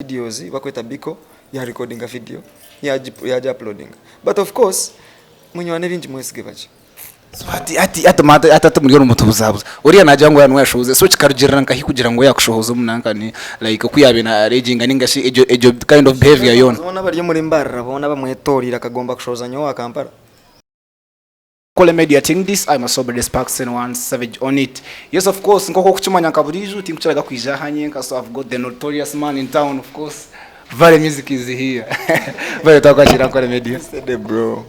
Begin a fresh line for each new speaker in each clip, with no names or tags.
videos bakweta biko ya recording a video ya uploading but of course munywane bingi mwesige baki
so ati muri umutu buzabuza uriya najya ngo yanwe yashoze so kikarugirana nkahi kugira ngo yakushohoza umunanka ni like kuyabe na raging ningashi ejo kind of behavior yona
ubona bari muri mbarra babona bamwetorira akagomba kushoza nyo akampara
Ankole Media TV this I'm a sober sparks and one savage on it. Yes of course nkoko kuchimanya kaburiju tinkucharaga kwija hanye so I've got the notorious man in town of course. Vally music is here. Vally twakashira Ankole Media.
Stay bro.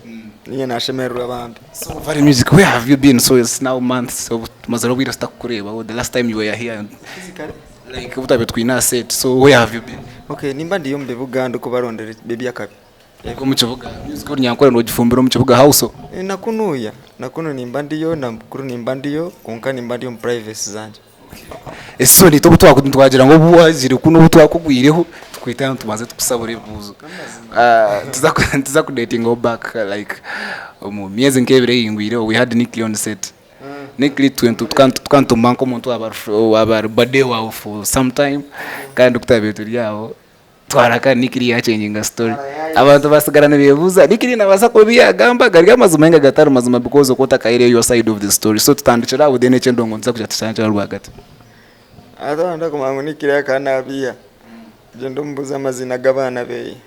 Niye nashemerwa abantu.
So Vally music where have you been? So it's now months so mazaro wira stakureba the last time you were here
physically
like utabe twina set so where have you been?
Okay nimba ndiyo mbe Buganda ko barondere baby akabi.
Ego mukivuga music uri Ankole no gifumbiro mukivuga house
nakuno nimba ndiyo na mukuru nimba ndiyo konka nimba ndiyo privacy zanje.
Eso ni to twagira ngo buwazire kuno butwakugwireho twitana tumaze tukusabura ivuzo tuza ku dating go back like mu miezi nkebere yingwire we had Nicklee on set Nicklee twantu manko muntu abar bade wa for some time kandi kutabetu yawo twaraka Nicklee ya changing story abantu basigarana bivuza Nicklee nabasa ko biyagamba gari amazuma enga gatari mazuma because ko takaire your side of the story so tutandikira udene chendongo nza kuja tsanjira rwagati
Adonda kumangu Nicklee kana biya jendo mbuza amazina gabana be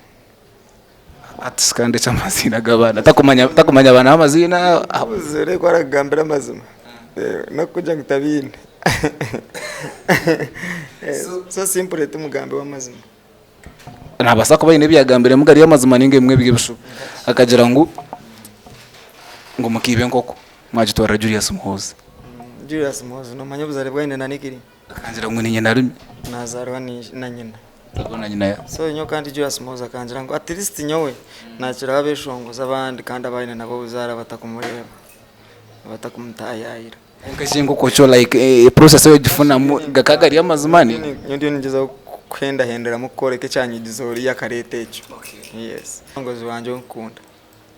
atskande chamazina gabana takumanya abana amazina
abuzere kwaragambira amazima nakuja ngutabine so simple tumugambe w'amazima
nabasa ko bayine byagambire mugari y'amazima ninge mwe bigibushu akagira ngo mukibe nkoko mwagitora Julius Muhoozi
no manya buzare bwaine na Nicklee
akangira ngo ninye narumi
nazarwa ni na nyina
ndabona nyina ya
so nyo kandi Julius Muhoozi akangira ngo at least nyowe nakira abeshongoza abandi kandi abayine nabo buzara batakumureba batakumutayayira
nkashingo kocho like process yo gifuna gakagari y'amazima ni
ndio nigeza kwenda hendera mukoreke cyanyigizori yakarete cyo yes ngozi wanje nkunda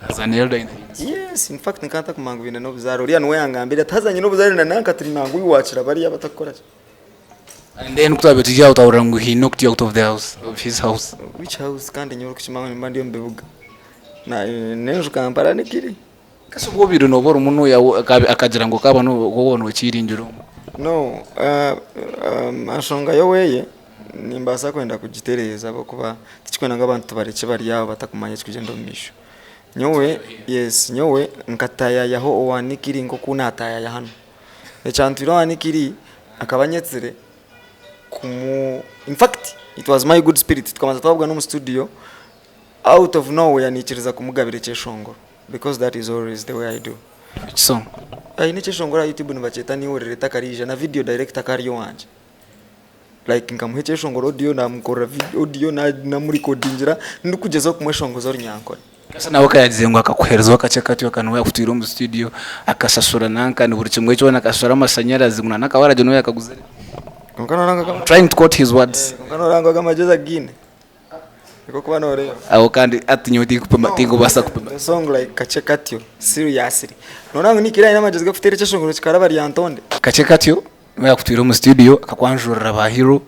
azanira dine
yes in fact nkanta kumanga ibintu no buzaro uriya nwe yangambira tazanye no buzaro na nanka turi nangu yiwacira bari abatakora
and then kutabe tujya utawura ngo he knocked you out of the house of his house
which house kandi nyoro kuchimanga nimba ndiyo mbebuga na nejo kampara Nicklee
kasubwo biru no boro umuntu yawo akagira ngo kaba no wono kiringiro
no ashonga yo weye nimbasa kwenda kugitereza bokuba tikikwena ngabantu bareke bari yabo batakumanye kugenda mumisho nyowe yes nyowe nkataya yaho owa Nicklee ngo kunataya ya hano echantu wa Nicklee akabanyetsere kumu in fact it was my good spirit tukamaza twabwa no mu studio out of nowhere nikiriza kumugabire cyeshongoro because that is always the way I do
which song
ni cyeshongoro YouTube nibacheta ni orereta karija na video director kariyo wanje like nkamuhece shongoro audio na mukora audio na muri codingira ndukugeza ku mweshongozo Ankole
kasa nawe kayagize ngo akakuhereza akacekati akanwa yakutira mu studio akasasura nanka ni buri kimwe cyo nakashora amashanyarazi nguna nakawaraje no yakaguzere trying to quote his words
kanaranga gamajeza gine iko kubana ore
aho kandi atinyoti kupema tingo basa kupema
the song like kachekatyo seriously nonanga Nicklee ina majeza gafutere cyeshongoro kikarabari yantonde
kachekatyo yakutira mu studio akakwanjura ba hero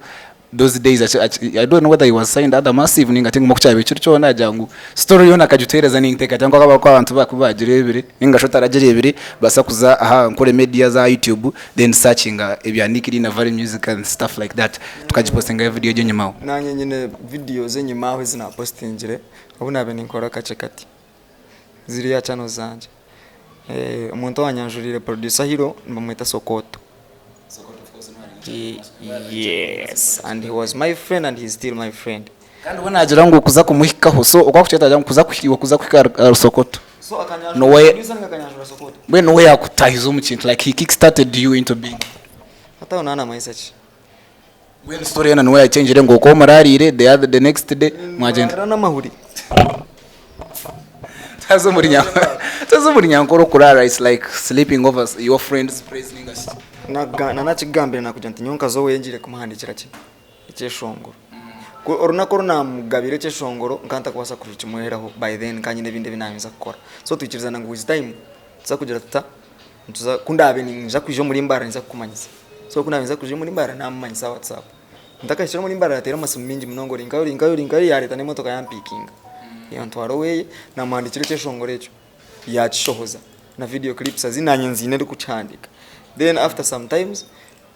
those days I don't know whether he was signed other massive ninga tingo mukuchabe cyo najangu story yona kajutereza ninteka cyangwa aba kwa abantu bakubagirebere ninga shotaragirebere basa kuza aha Ankole Media za YouTube then searching ebya Nicklee na Vally music and stuff like that tukajipostinga video je nyuma
nanye nyine video ze nyuma aho zina postingire ubuna be ninkora kachekati ziri ya channel zanje umuntu wanyanjurire producer hero mbamwita Sokoto. Yes, and he was my friend and he's still my friend.
Kandi ubona agira ngo kuza kumuhikaho so ukwakucheta agira kuza kuhiwa kuza kwika Sokoto.
So akanyanja
no way
producer ngakanyanja Sokoto.
When way akutahizo mukintu like he kickstarted you into being.
Hata unaana message.
When story yana no way change ngo ko mararire the next day mwagenda.
Rana mahuri.
Tazo muri Ankole kurara is like sleeping over your friends praising us.
Nanachigambe nakuja ntinyonka zo wenjire kumuhandikira ki cyeshongoro orunako runamugabire cyeshongoro nkanta kubasa kurukimuheraho by then kanyine binde binamiza gukora so tukirizana ngo with time tuza kugira tuza kundabe ninja kuje muri mbara nza kumanyiza so kunamiza kuje muri mbara namanyisa WhatsApp ndakashira muri mbara atera amasimu mingi munongo rinka yareta n'imotoka yampikinga yantwaro weye namwandikire cyeshongorecho yacishohoza na video clips azinanye nzine ndi kucandika then after sometimes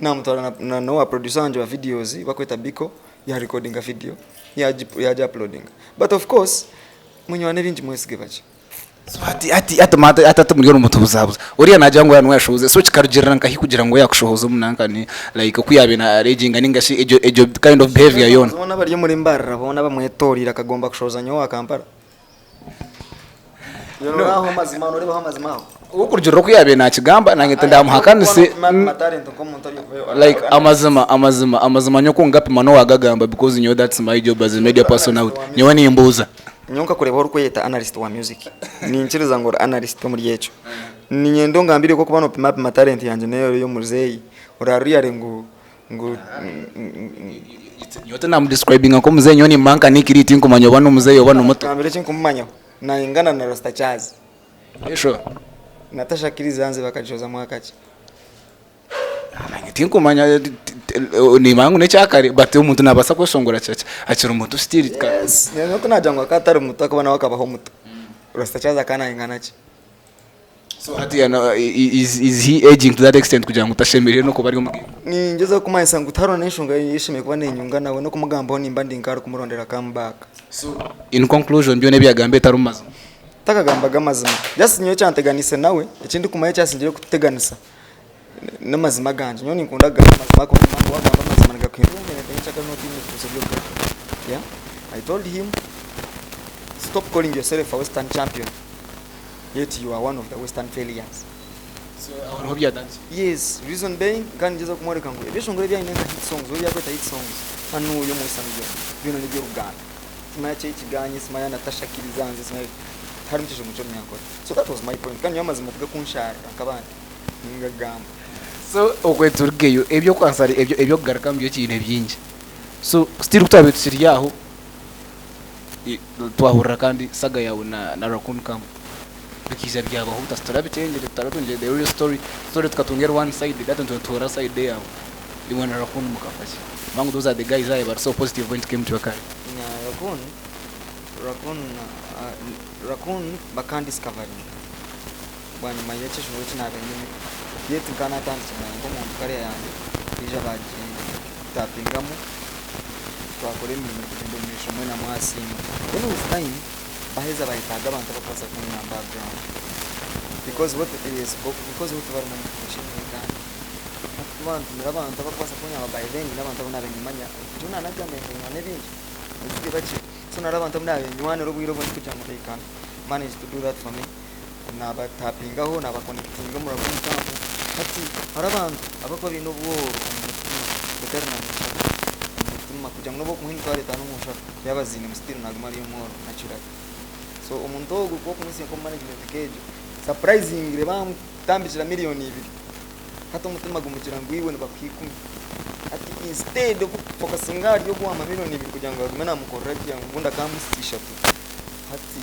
namutwara na no producer wanje wa videos bakweta Biko ya recording a video ya uploading but of course munywane binji mwesige bache
so ati muri umutu buzabuza uriya najya ngo yanwe yashoze so kikarugirana nkahi kugira ngo yakushohoza umunanka ni like kuyabe na raging ningashi ejo kind of behavior yona
ubona bari muri mbarra bona bamwetorira kagomba kushoza nyo akampara yo naho mazima no reba hamazima
ukurugiro kuyabe na kigamba nangete ndamuhakanise like amazima nyo kungapima no wagagamba because you know that's my job as a media personality nyo ni imbuza
nyonka kureba horo kweta analyst wa music ni nchiriza ngo analyst muri yecho ni nyendo ngambire ko kubano pima talent yanje nayo yo muzeyi urariyare ngo
yote nam describing ako muzeyi nyoni manka nikiriti nkumanyo bano muzeyi obano muto
ngambire chinkumanya na ingana na Rasta Chaz
esho
Natasha Kiriza anze bakajoza mwakachi
nangiti nkumanya ni mangu nechakare but umuntu nabasa kweshongora chacha akira umuntu still
yes nuko najangwa katari umuntu akabana wakabaho muto Rasta Chaz akana inganachi
so ati is he aging to that extent kugira ngo utashemerere no kubari umubwira
ni ngeze kumayisa ngutaro neshunga yishime kuba nenyunga nawe no kumugambo nimba ndinkara kumurondera comeback
so in conclusion byo nebyagambe tarumaza
takagamba gamazima just nyo cyanteganise nawe ikindi kumaye cyasingiye kuteganisa n'amazima ganje nyo nikundaga amazima ko mama wagamba amazima ngakwindwa ngene cyaka no timu kusobyo yeah I told him stop calling yourself a Western champion yet you are one of the Western failures
so our hobby that
yes reason being kan ngeza kumoreka ngo ebishongore bya inenga hit songs uri yakweta hit songs hanu yo mu isanyo bino ni byo Uganda simaya cy'ikiganye simaya Natasha Kiriza simaya hari mtisho mucho myakora so that was my point kan yamaze muvuga kunshara akabandi ngagamba
so okweturgeyo ebyo kwansari ebyo kugaruka mbyo kintu byingi so still kutabe tsiri yaho twahurira kandi saga yawe na Racoon Camp bikiza byabaho utastora bitengere taratunje the real story tukatungera one side that into the side there you want Racoon mukafashi mangu those are the guys I were so positive when it came to a car
Racoon bakan discovering bwana mayeche shuru chinaga nyine yetu kana tanzi ngo mu kare yanjye ija baje tapingamo twakore mu ndomisho mwe na mwasimo then with time baheza bahitaga abantu bakoza kuri na background because what bari mu mashini kandi abantu bakoza kuri na by then n'abantu n'abenyimanya tuna nagamenya n'ebindi uzi bachi so narabantu n'abenyimanya rubwiro bo kugira ngo bekana manage to do that for me naba tapingaho naba connecting mu Racoon Camp ati harabantu abakwa bino bwo beterna umutima kugira ngo kuhinda twari tanu musha yabazine mustiri nagumari yo moro natural so umuntu ogu ko kunisi ko management kejo surprising rebam tambishira miliyoni 2 hata umutima gumukira ngwiwe bakikumi ati instead of focusing hard yo kwa miliyoni 2 kugira ngo agumena mukorrect ngunda kamusisha tu ati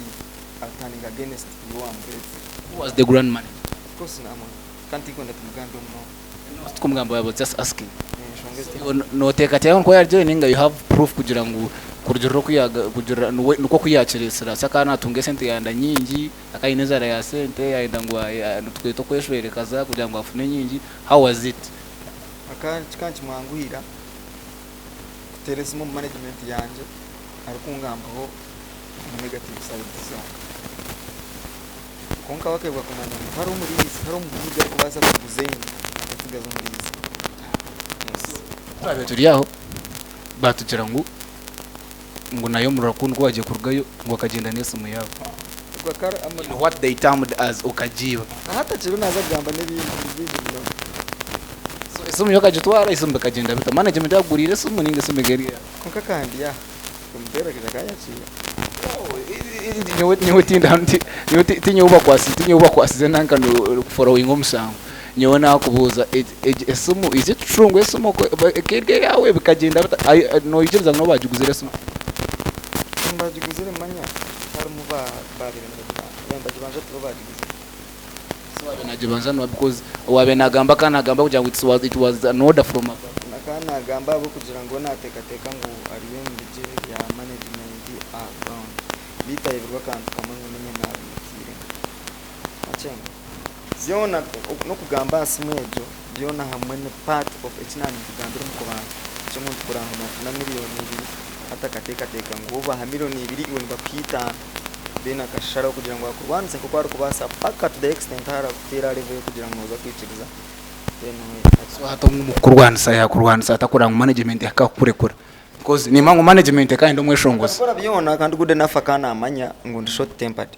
turning against you
who was the grand man
of course na man can't think on that mugambo no
kumugamba I was just asking no teka cyaho ko yarjoininga you have proof kugira ngo kurujoro kuyaga kugira nuko kuyakiresera saka natunge sente yanda nyingi akayineza ya sente yaenda ngo twito kweshwerekaza kugira ngo afune nyingi how was it
akanchi mwanguhira teresimo management yanje ari kungambaho negative side zone konka wakebwa kumanya hari umurizi hari umuvuga kubaza kuguzenyi tugaza umurizi
twabe turi yaho batugira ngo nayo mu Racoon ko waje kurgayo ngo akagenda nese mu yabo
gwakara
what they termed as okajiwa
hata kiro naza gamba n'ibindi
so isumu yo kajitwara isumu kagenda bita management yagurire isumu ninge sumegeriya
konka kandi ya kumbera kizakaya chiya
nyowe tinyoba kwasize nanka no following omusango nyowe nakubuza isumu is it true ngo isumu kege yawe bikagenda no yigiriza no bagiguzire isumu
bagiguzire manya hari mu babire yamba jibanje tubagiguzire
so abe najibanza no because wabe nagamba kugira ngo it was an order from
kana gamba abo kugira ngo natekateka ngo ariwe mbije ya management around bitayibirwa kantu kamwe n'umenye nabikire achenga ziona no kugamba simwejo byona hamwe ne part of ekinani kugambira mu kubantu cyo mu kuranga na miliyoni 2 atakateka ngo uba ha miliyoni 2 iwe bakwita bena kashara kugira ngo akurwanze kuko ari kubasa paka to the extent hara kutera level kugira ngo uza kwiciriza
so hata mu kurwanza yakurwanza atakuranga management akakurekura because ni mangu management kandi umweshongoza
akora byona kandi good enough akana amanya ngo ndi short tempered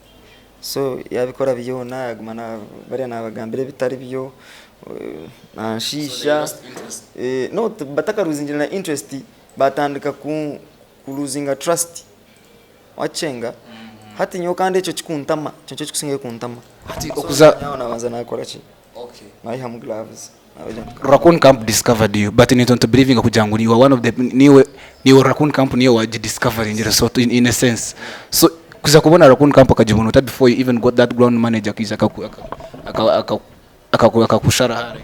so yabikora byona yagumana bari nabagambire bitari byo nashisha no bataka ruzingira na interest batandika ku losing trust wachenga hati nyo kandi cyo kikuntama cyo kusinge kuntama
hati okuza
nabanza nakora ki
okay
my ham gloves
Racoon Camp discovered you but in don't believing kugira ngo you are one of the niwe Racoon Camp niwe wa discovering the sort in a sense so kuza kubona Racoon Camp akajibunuta before you even got that ground manager kiza akakushara hari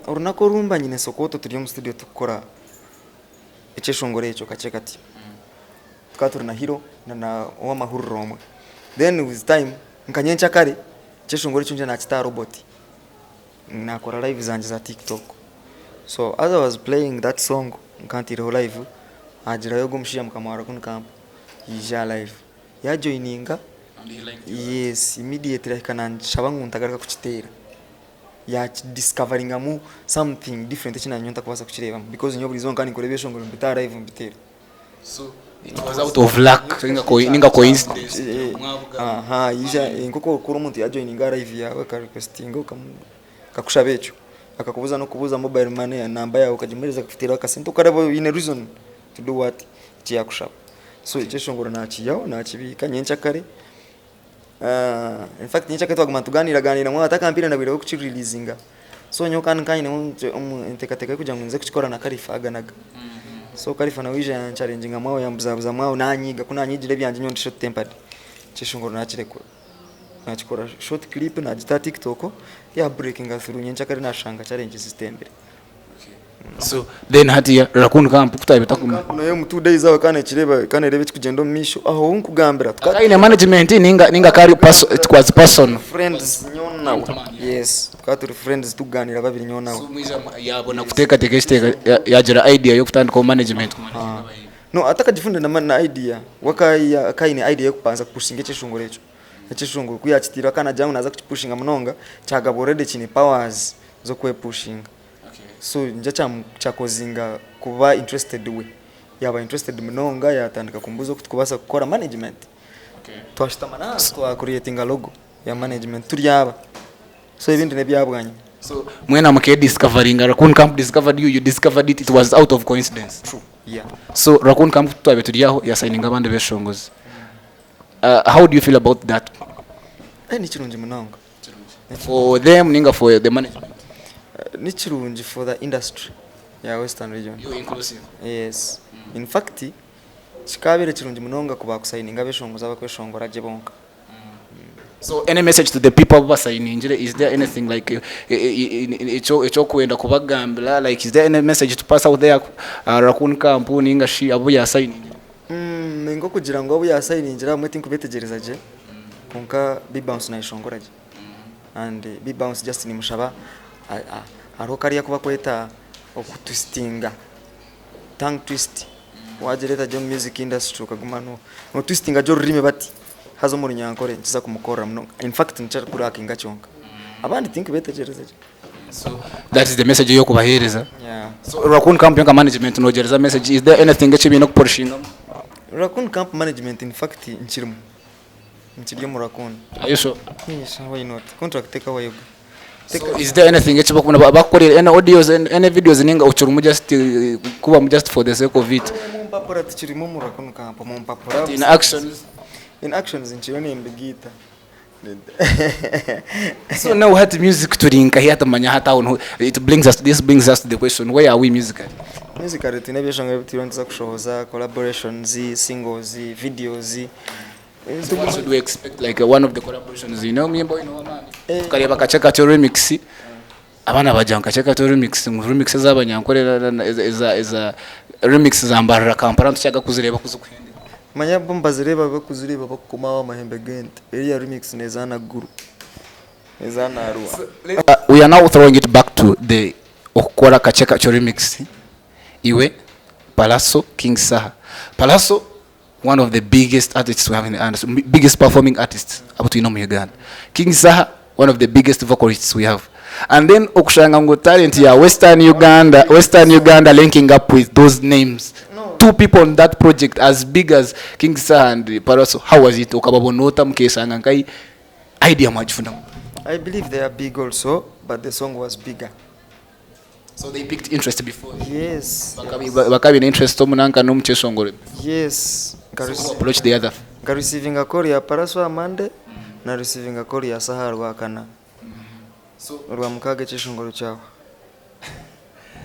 urunako rumba nyine sokoto turi mu studio tukora iceshongore cyo kacekati twatura na hero na wa mahuru romwe then with time nkanyencha kare iceshongore cyo nje na kita robot nakora live zanje za TikTok so as I was playing that song nkantira live ajira yo gumshia mukamara Racoon Camp yija live ya joininga yes immediately kananshaba nkuntagaraka kuchitera ya discovering amu something different china nyonta kubasa kuchireba because nyo burizo nkani korebesho ngo mbita live mbitera
so it was out of luck ninga coincidence
aha yija nkoko kuri umuntu ya joininga live yawe ka requesting kakushabecho akakubuza no kubuza mobile money ya namba yawe ukajimereza kufitira akasento karebo in a reason to do what kiya kushaba so iceshongoro nakiyaho nakibika nyencha kare in fact nyencha kare twagumatuganira mwa atakampira na biro ku releasinga so nyoka nkanye ntekateka kugira ngo nze kukikora na karifa aganaga so karifa na wije challenge ngamwe yambuzabuza mwa nanyiga kunanyigire byanje nyondi short tempered iceshongoro nakirekura nakikora short clip na gita TikTok ya breaking through nyencha kare nashanga challenge system
so then hati Racoon Camp kutabita kuma
nayo mu 2 days aho kana kireba kana rebe kugendo misho aho unkugambira
tukaine management ninga kari person
friends nyona yes twaturi friends tuganira babiri nyona
so mwiza yabona kuteka tekeste yagira idea yo kutandika management
no atakajifunde na idea wakaya kaine idea yo kupanza kupushinga cyeshungurecho cyeshunguru kuyakitira kana jamu naza kuchipushinga munonga cyagaborede chini powers zo kwepushinga so nja chakozinga kuba interested we yaba interested munonga yatandika kumbuzo kutukubasa gukora management twashitamana twa creating a logo ya management turyaba so ibindi nebyabwanye
so mwena mke discovering Racoon Camp discovered you discovered it was out of coincidence
true yeah
so Racoon Camp twabe turyaho ya signing abandi beshongozi how do you feel about that
ni kirungi munonga
for them ninga for the management
ni kirungi for the industry ya Western region
you inclusive
yes in fact chikabire kirungi munonga kuba kusigninga beshongoza bakweshongora je bonka
so any message to the people basigningira is there anything like echo kuenda kubagambira like is there any message to pass out there Racoon Camp ninga shi abo ya signingira
ngo kugira ngo abo ya signingira mwe think betegereza je konka big bounce na ishongora je and big bounce just ni mushaba aro kariya kuba kweta okutwistinga tongue twist wajereta jo music industry ukagumano no twistinga jo rime bati hazo muri nyankore nkiza kumukora mno in fact nchara kurakinga chonka abandi think betegereza
so that is the message yo kubahereza
yeah
so Racoon Camp yanga management no gereza message is there anything echibi no kuporshinga
Racoon Camp management in fact nchirimo mu Racoon
are you sure
yes why not contract take away
so is there anything echiba kuna bakorera any audios and any videos ninga uchurumu just kuba just for the sake of it
mumpapura tichirimo mu Racoon Camp mumpapura in actions nchirone mbigita So
now what music to rinka here to manya hata on it brings us to the question, where are we musically?
Musically tunabishanga bitironza kushoza collaborations, singles, videos.
So what should we expect, like one of the collaborations, you know me boy no man. Kariba kacheka to remix. abana bajya nkacheka to remix mu remix z'abanyankore eza remix zambarira Kampala tucyaga kuzireba kuzukwende
manya bomba zireba bakuzireba bakoma amahembe gente area remix nezana guru nezana ruwa.
We are now throwing it back to the okora kacheka cho remix iwe Palaso King Saha. Palaso, one of the biggest artists we have in the biggest performing artists up to Uganda. King Saha, one of the biggest vocalists we have. And then Okushangango talent here, Western Uganda linking up with those names. No. Two people on that project as big as King Saha and Palaso. How was it? Okababonota mkesangankai idea majifuna.
I believe they are big also, but the song was bigger.
So they picked interest before.
Yes.
Bakabi interest omunanka no mchesongole.
Yes.
Approach the other.
Receiving a call ya Palaso Amande na receiving a call ya Saha Rwakana. So rwa mukage cheshongolo chawo.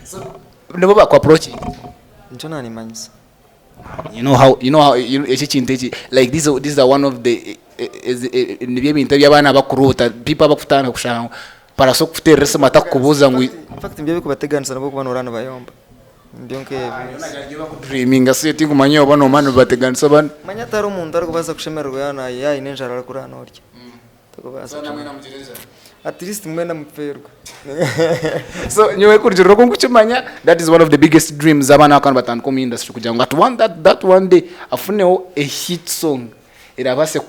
So ndebo ba approach.
Ntona ni manyisa.
You know how echichintechi like these are one of the nibyebe interview abana bakuruta people bakutana kushanga Palaso kuteresa mata kubuza ngo
in fact mbyebe kubateganisa nabo kubana urana bayomba ndionke
dreaming aseti kumanyo bano manu bateganisa bana
manya taro umuntu ari kubaza kushemerwa yana yayi nenjara ari kurana orya tukubaza at least mwena mferwa.
So nyewe kurjiro ko kuchimanya that is one of the biggest dreams abana akana batanko industry kujanga that one day afuneho a hit song irabase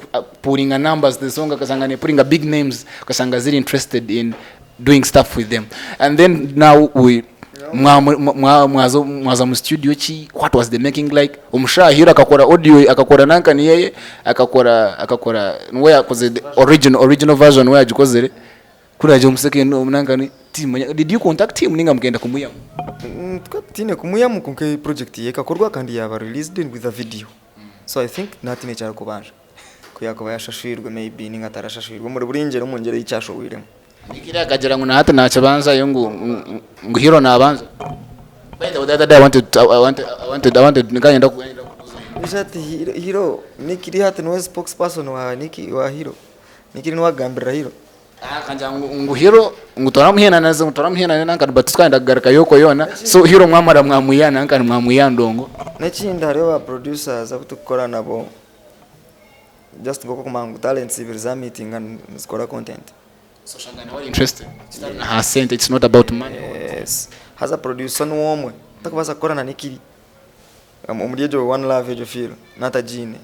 putting numbers the song kasangane putting big names kasanga ziri interested in doing stuff with them. And then now we mwaza mu studio chi what was the making like umushahira akakora audio akakora nanka ni yeye akakora where cause the original version where ajikozere kuraje umuseke nanka ni team. Did you contact team ninga mkenda kumuyamu
twatine kumuyamu kunke project yekakorwa kandi yaba released with a video. So I think natine cyari kubanje kuyakoba yashashirwe maybe ninga tarashashirwe muri buringero mu ngere y'icyashowiremo
ikira kagera ngo nahate nacha banza yo ngo hero na banza by the day I wanted ngayenda kugenda
ishati hero nikiri hate no spokesperson wa niki wa hero nikiri no wagambira hero
kanja ngo hero ngutora muhena nazo ngutora muhena nanka batutwanda garaka yoko yona so hero mwamara mwamuyana nanka mwamuyandongo
nechinda hariho ba producers abutukora nabo just ngoko kumangu talents ibiriza meeting and skora content.
So shangani wali interested. It's not about money.
Yes. Has a producer n'umwe takubasa kora na nikiri umuryejo one love ejo feel nata jine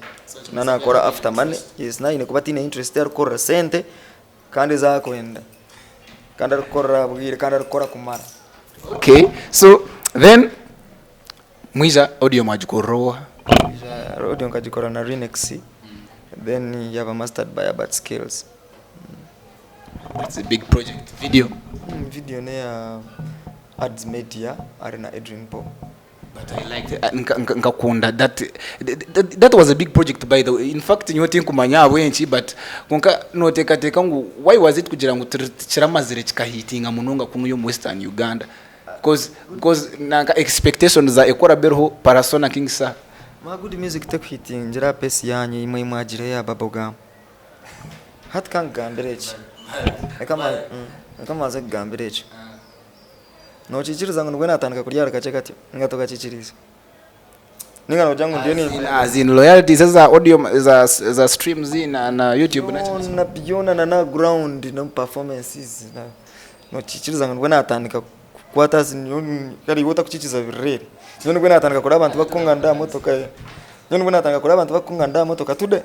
nana akora after money. Yes, na ine kubatina interest yari kora sente kandi za kwenda kandi akora bwire kandi akora kumara.
Okay, so then mwiza audio majikoroa
audio nkajikora na remix. Then you have a mastered by Abat Skills.
It's a big project. Video
ne ads media arena Adrian Paul.
But I liked it. Nkakunda that was a big project by the way. In fact nyoti nkumanya wenchi but konka no teka ngo why was it kugira ngo tiramazire kikahitinga munonga kuno yo Western Uganda because nanga expectations za ekora berho Parasona King Saha.
Ma good music take hitting njira pesi yanyu imwe imagire ya baboga hat kan gamberechi kama za gamberechi no chichiriza ngo ngwena atandika kurya rakacheka ati ngatoka chichiriza ninga no jangu ndiye ni
as in loyalty za audio za streams na YouTube
na biona na ground no performances no chichiriza ngo ngwena atandika kwata kari wota kuchichiza virere none ngwena atandika kuri abantu bakunga nda motoka none ngwena atandika kuri abantu bakunga nda motoka tude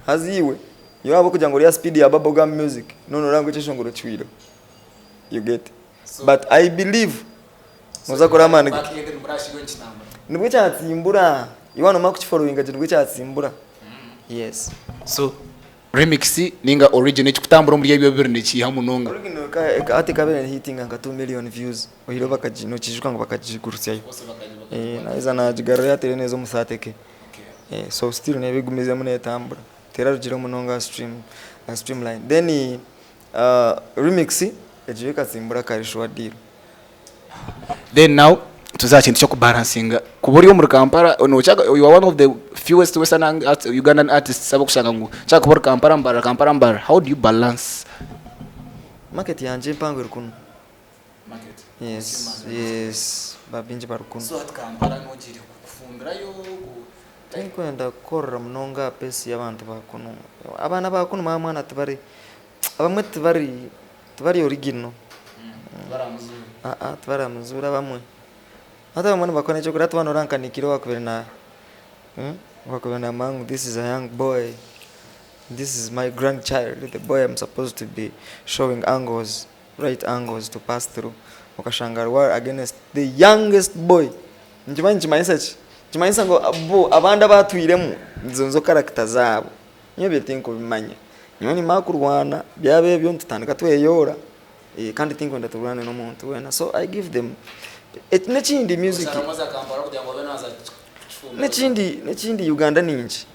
haziwe yo abo kugira ngo ya speed ya bubblegum music none rango cyeshongoro chwiro you get so, but I believe muza kora man nibwo cyatsimbura iwana maku following aje nibwo cyatsimbura. Yes,
so remix ninga original kutambura muri yebyo bibiri neki hamunonga
ati kabere hitting nga 2 million views ohiro bakajino kijishwa ngo bakajigurusyayo naiza na jigaro ya tele nezo musateke. So still nebigumize mune tambura tera rugiro munonga streamline then remix ejiwe katsimbura karishwa deal.
Then now tuzachintu cyo kubalancinga kuburi muri Kampala no chaka you are one of the fewest Western Ugandan artists sabo kushanga ngo chaka kuburi Kampala mbara how do you balance
market yanje mpango iri kuno yes babinji barukuno
so at Kampala nogire kufumbirayo
tinkwenda kukorera munonga pesi y'abantu bakuno abana bakuno mwana tibari abamwe tibari original baramuzura bamwe hata bamwe bakona cyo kurata bano rankanikiro wakubera na mangu, this is a young boy, this is my grandchild, the boy I'm supposed to be showing angles, right angles to pass through. Ukashangara war against the youngest boy. Nchimanyi ngo abo abanda batwiremu nzo character zabo. Nyo betinko bimanya. Nyo ni makurwana byabe byo ntutandika tweyora. Kandi tinko ndaturwana no muntu wena. So I give them nechindi music. Nechindi Uganda ninji.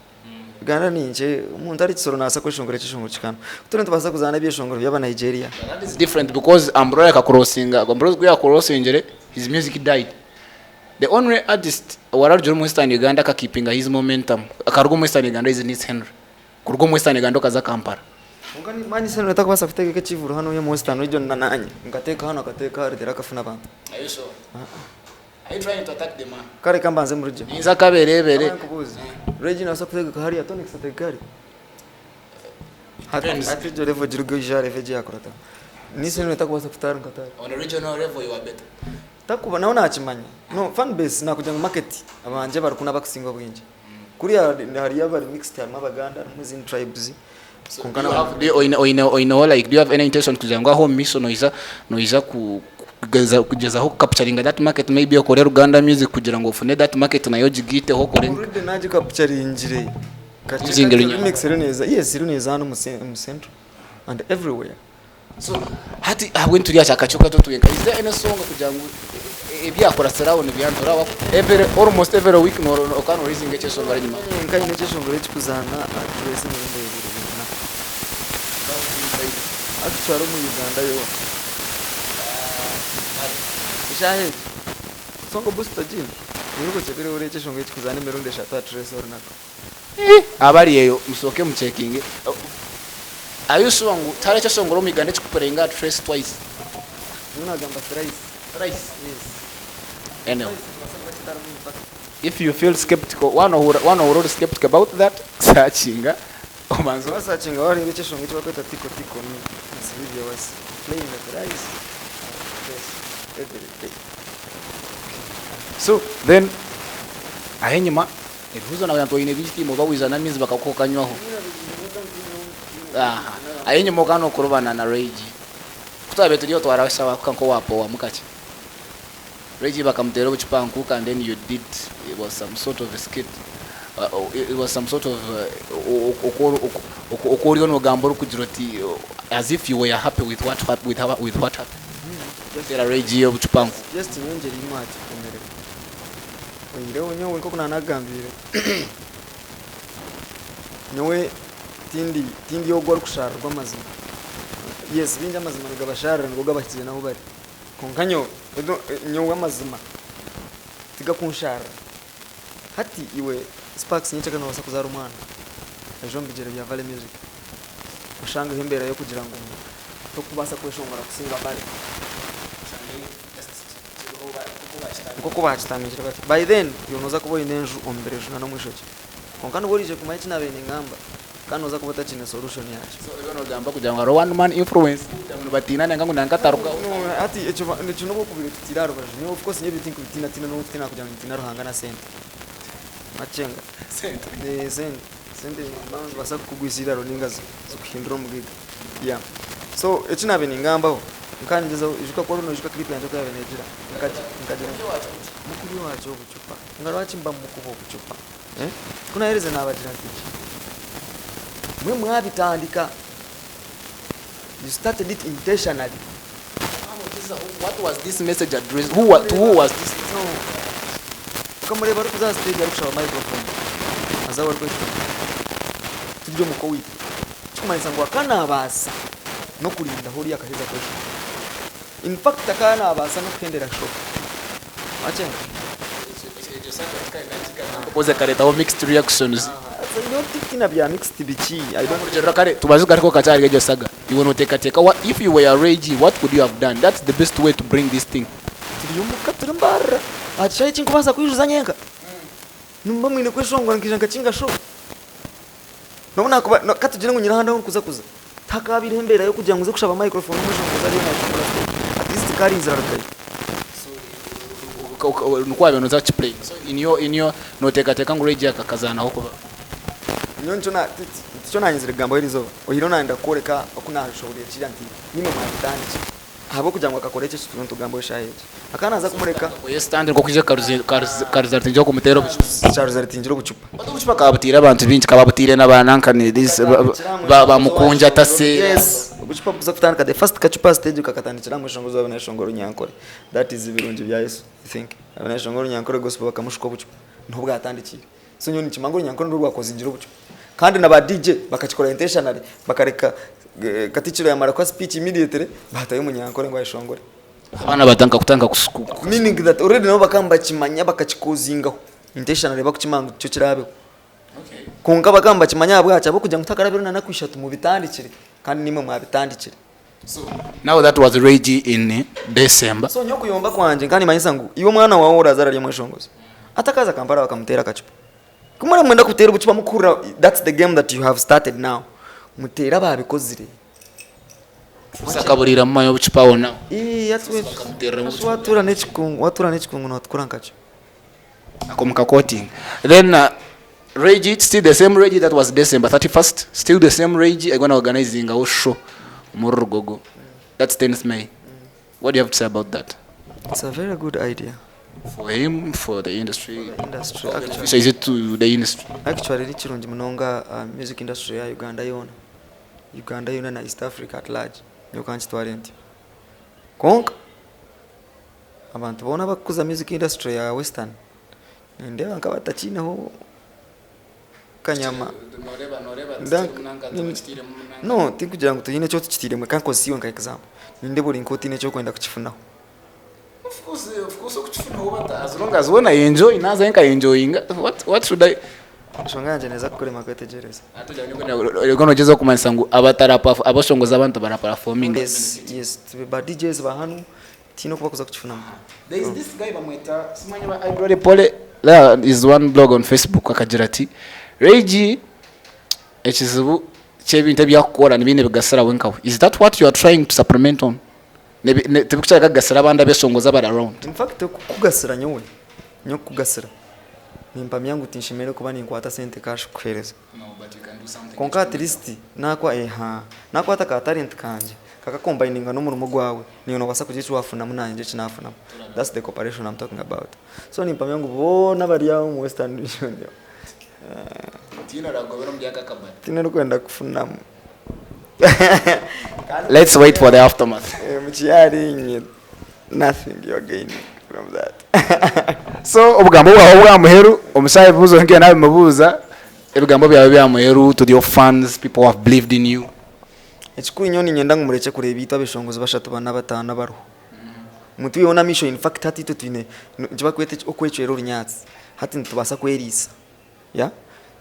Uganda ninje umuntu ari kisoro nasa kwishongora cyishongoro cyikana. Turente basa kuzana byishongoro byaba Nigeria.
That is different because Umbrella ka crossinga. Umbrella kuya crossingere his music died. The only artist wararjo mu Western Uganda ka keepinga his momentum. Akarugo mu Western Uganda is Nits Henry. Kurugo mu Western Uganda kaza Kampala.
Ungani mani seno nataka basa kuteka kachivuru hano yo mu Western region nananye. Ngateka hano akateka ardera kafuna abantu. Are you sure?
Are you trying to attack the man?
Kare kambanze mu region.
Niza kaberebere.
Region asa kuteka hari atonic sategari. Hati jo level jirugo jare veje akorata. Niseno nataka basa kutara ngatara.
On a regional level you are better.
Takuba naona achimanya. No fan base na kujanga market abanje barukuna bakusinga bwinje. Kuri hari yabari mixed ya mabaganda muzin tribes.
So do you have any intention kujanga home mission noiza kugeza ho capturing that market maybe okorera Uganda music kugira ngo ufune that market nayo jigite ho kore
uride naje capturing njire mix neza yes neza hano mu central and everywhere.
So hati when turi ashakachuka to tuyenga is there any song kugira ngo ebyakora sarawo ne byantora wako almost every week no okano raising eche song ari nyuma
nkai neche song ari kuzana address mu ndebe actually mu Uganda yo ishahe songo booster gym niruko chekere ore eche song echi kuzana meronde shata address or nako
abari yeyo musoke mu checking ayuso ngo tare eche song ro mu Uganda chikuperenga address twice
una gamba thrice yes.
Anyway, if you feel skeptical, one who skeptical about that, searching,
searching, or you just want to go to Tico ni video was playing the rice. Yes, every day.
So then, ahenyuma, iruhuzo na wantu ine bishiti mo bawiza na mizi bakakokanywaho. Ahenyuma kano kurubana na rage. Kutabe tuliyo twarasha bakanko wapo wa mukachi. Reggie bakamtera uchipanguka and then you did it was some sort of a skit it was some sort of okoriyo no gamboro kujiroti as if you were happy with what happened tera Reggie uchipangu
just nyongera imati kumere onyireho nyowe ko kuna nagambire nyowe tindi yo gwa kushara rw'amazina yes binja amazina ngabashara ngo gabashyize naho bari konkanyo nyowe amazima tiga kunshara hati iwe sparks nyice kana wasa kuzara umwana ejo mbigere bya Vally music ushanga hembera yo kugira ngo to kubasa kweshongora kusinga bari uko bachitamishira bati by then yonoza kuboye nenju omberejo na mwishoki konkano gorije kumayichi na bene ngamba kanoza kubata chine solution yacho
so ibono gamba kugira ngo one man influence batina nanga ngo nangataruka
ati echo no kubire tutiraro baje of course nyebi think bitina no kutina kugira ngo bitina ruhanga na sente machenga sente bantu basa kugwisira roningazo zokuhindura mugiga yeah so echo na bene ngamba nkanjeza ijuka ko no ijuka clip yanje ko yabenejira nkaje mukuri wacho bucupa ngarwachi mba mukubo bucupa kuna hereze nabajira tiki mwe mwabitandika you started it intentionally.
What was this message addressed? Who was this?
No. Kamare baru kuza stage arusha microphone. Azawar ko tujyo mukowi. Chumanisa ngo kana abasa no kurinda hori akaheza ko. In fact akana abasa no kendera show. Acha.
Koze kareta o mixed reactions.
No tikina bya mixed bichi. I don't
know kare tubazuka ariko kachari gejo saga. you want to take what if you were a Reggie, what would you have done? That's the best way to bring this thing.
Turiumuka turambara achaye chinkubaza kuyuza nyenga numba mwine kweshongwa nkijanga chinga sho nobona kuba katugire ngunyira handa kuza takabira hembera yo kugira ngo uze kushaba microphone umushongoza ari na at least kari inzira rakaye
nuko abeno za play so in your no teka ngo Reggie akakazana hoko
nyoncho na ticho nanyizira gambo irizo ohiro nanda koreka akunashobora kiri anti nime mwataniki habo kugira ngo akakore cyo tuntu gambo shayeje akana aza kumureka
oye standard ko kuje karuzatinjo ku mutero
charuzatinjiro bucupa
baducupa kabutira abantu binji kababutire n'abanankane this bamukunja tase
yes bucupa buza kutandika the first kacupa stage ukakatandikira ngo shongozo abana shongoro nyankore that is ibirungi bya Yesu I think abana shongoro nyankore gospel bakamushuko bucupa ntubwo atandikira so nyoni kimangoro nyankore rwakoze injiro bucupa kandi na ba DJ bakakikora intentionally bakareka katiciro ya mara kwa speech immediately bataye umunyankore ngo ayishongore
abana batanga kutanga kusukuka
meaning that already no bakamba kimanya bakakikozingaho intentionally bakukimanga cyo kirabe okay kunga bakamba kimanya bwacha abo kujya mutakarabira na nakwishatu mu bitandikire kandi nimwe mwabitandikire
so now that was Reggie in December
so nyoko yomba kwanje kandi manyisa ngo iyo mwana wawe urazara ryo mwishongozo atakaza kampara bakamutera kacupa kumara mwenda kutera ubucupa mukura that's the game that you have started now mutera babikozire
sakaburira mayo bucupa wona
yatwe watura nechikungu no tukurankacho
akomka coating then Reggie still the same Reggie that was December 31st still the same Reggie going to organizing a show Murugogo that's 10th May what do you have to say about that?
It's a very good idea
for him for the industry
actually
so is it to the industry
actually richirungi munonga music industry ya Uganda yona na East Africa at large yokanchi talent konka abantu bona bakuza music industry ya Western nde bankabatachinaho kanyama no tikugira ngo tuyine cyo tukitire mu kankosiyo nka example nde buri nkoti ne cyo kwenda kukifunaho
of course kukifunaho bata as long as when I enjoy naza enjoying what should I
shonganje neza kukore makwetegereza
atujanye ko nogeza kumanisa ngo abatarapa abashongoza abantu bara performing
yes to be DJs bahanu tino kubakuza kukifunamo
there is this guy bamweta simanye ba Ibrahim Pole there is one blog on Facebook akagira ati Reggie echizubu chebinte byakora nibine bigasara wenkawe is that what you are trying to supplement on tebikuchaka gasara abanda beshongoza bara around
in fact kugasira nyowe kugasira nimpa myangu tinshimere kuba ninkwata sente cash kuhereza
no but you can do something
konka at least nakwa nakwa ataka talent kanje kaka combininga no murumo gwawe niyo no basa kugicu wafuna munanje cinafuna that's the cooperation I'm talking about so nimpa myangu bona bari yawo mu Western Region
tina ragobero mbyaka kabari
tina rukwenda kufunamo
let's wait for the aftermath
mchiyari nothing you're gaining from that
so obugambo bwawe bwamuheru omusaye buzo nke nawe mabuza ebigambo byawe byamuheru to your fans people who have believed in you
ekikuru nyoni nyenda ngumureke kureba ita beshongozo bashatu bana batana baro mutu yona mission in fact hati to twine njiba kwete okwecero runyatsi hati ntubasa kwerisa ya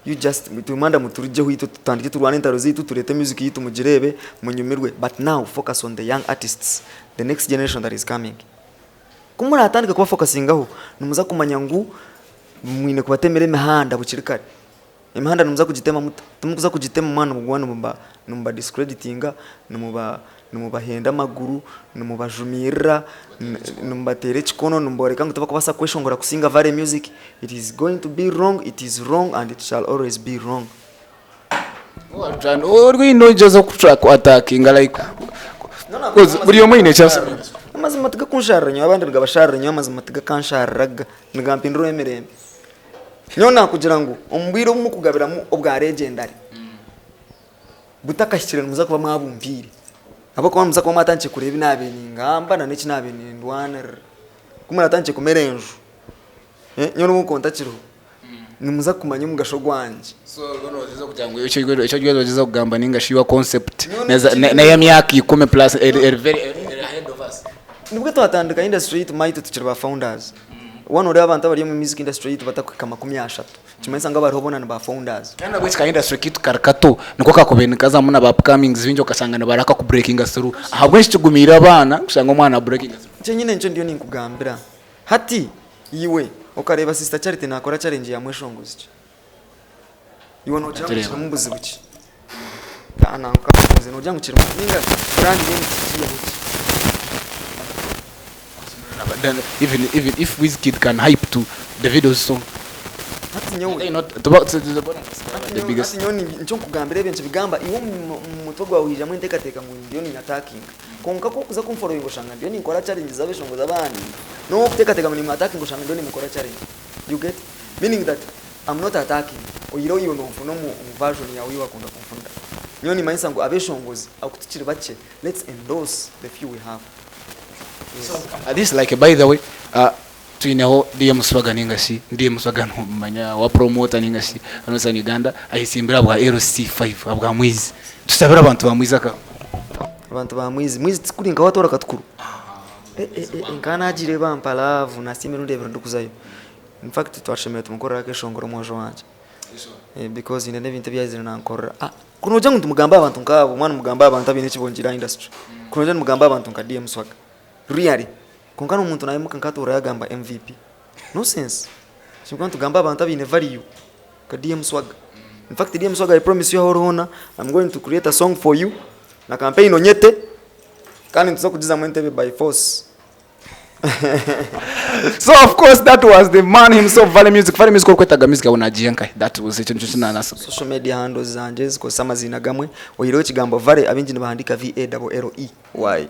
you just tumanda muturije huito tutandike turwane intaro zitu turete music yitu mugirebe munyumirwe but now focus on the young artists the next generation that is coming kumura atandika kuba focusingaho numuza kumanya ngu mwine kubatemere mihanda bukirikare imihanda numuza kugitema muta tumukuza kugitema mwana mugwana numba discreditinga numuba henda amaguru numubajumira numbatere chikono numboreka ngo tubakubasa kweshongora kusinga Vally music it is going to be wrong it is wrong and it shall always be wrong
we know just ku attacking like cuz buri yo mwine cyasa
amazima tiga kunsharanya abandi bigabasharanya amazima tiga kansharaga nigampinduro emirembe nyona kugira ngo umbwiro mu kugabira mu obwa legendary butakashikire muza kuba mwabumbire abo kwa muza kuba matanche kureba nabe ningamba na neki nabe ndwana kumara tanche kumerenju nyona mu kontakiro nimuza kumanya umugasho gwanje
so gono zizo kugira ngo icyo gwezo zizo kugamba ningashiwa concept na ya myaka 10 plus very ahead of us
nibwo twatandika industry tumahita tukira ba founders one uri abantu bari mu music industry batakukama 30 chimanyisa nga bari hobona ba founders
kana bwe ka industry kitu karakato niko kakubeni kaza muna ba upcoming zinjo kasangana baraka ku breaking through ahabwe nshigumira abana kusanga umwana breaking through
cyo nyine nco ndiyo ninkugambira hati iwe ukareba sister Charity nakora challenge ya mweshongozi iwe no cyangwa mumbuzi buki kana ukamuze no cyangwa ukiri ninga brand name kigiye buki
then even if Wizkid can hype to the video song
hati nyowe
not about the biggest
nyoni nco kugambira benshi bigamba iwo mutogwa wija mu ntekateka ngo ndiyo ni attacking konka ko kuza kumfollowing shanga ndiyo nikora challenge zabeshongo zabandi no kutekateka mu attacking shanga ndiyo nimukora challenge you get meaning that I'm not attacking oyiro iyo no mfuno mu version ya wiwa kunda kumfunda nyoni mayisa ngo abeshongozi akutukire bace let's endorse the few we have. Yes.
So, this like by the way tuineho DM Swaga ningasi DM Swaga no manya wa promoter ningasi hano za Uganda ahisimbira bwa LC5 abwa mwizi tusabira abantu ba mwizi aka
abantu ba mwizi tikuringa watora katukuru nkana agire bampalavu nasimira ndebera ndukuzayo in fact twashemera tumukora keshongoro mwojo wanje because ine nebintu byazira nankora kuno jangu tumugamba abantu nkabo mwana mugamba abantu abine kibongira industry kuno jangu mugamba abantu nka DM Swaga really konkana umuntu naye mukankatora yagamba MVP no sense simko tugamba abantu abine value ka DM Swaga in fact DM Swaga I promise you horona I'm going to create a song for you na campaign onyete kandi tuzokujiza mwentebe by force.
So of course that was the man himself Vally Music kwetaga music unajienka that was it na
social media handles zanje ziko sama zinagamwe oyiro kigambo Vally abinji bahandika VALLEY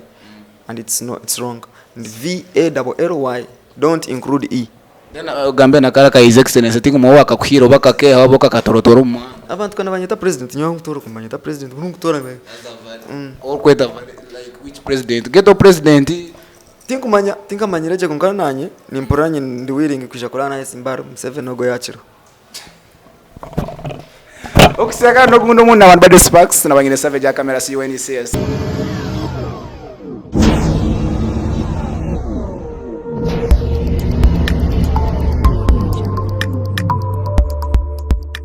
and it's wrong VALLY don't include E
then gambe na kara ka his excellence tingu mwa akakuhiro bakake abo kakatorotoro mwa
abantu kana banyeta president nyo ngutoro kumanyeta president ngutora be
or kweta like which president geto president
tinkamanyiraje konkana nanye nimpuranye ndi willing kushakolana na Simbaro 7 nogo yachiro
okusaka no gundo munna abantu bade sparks na bangine savage ya camera CUNCS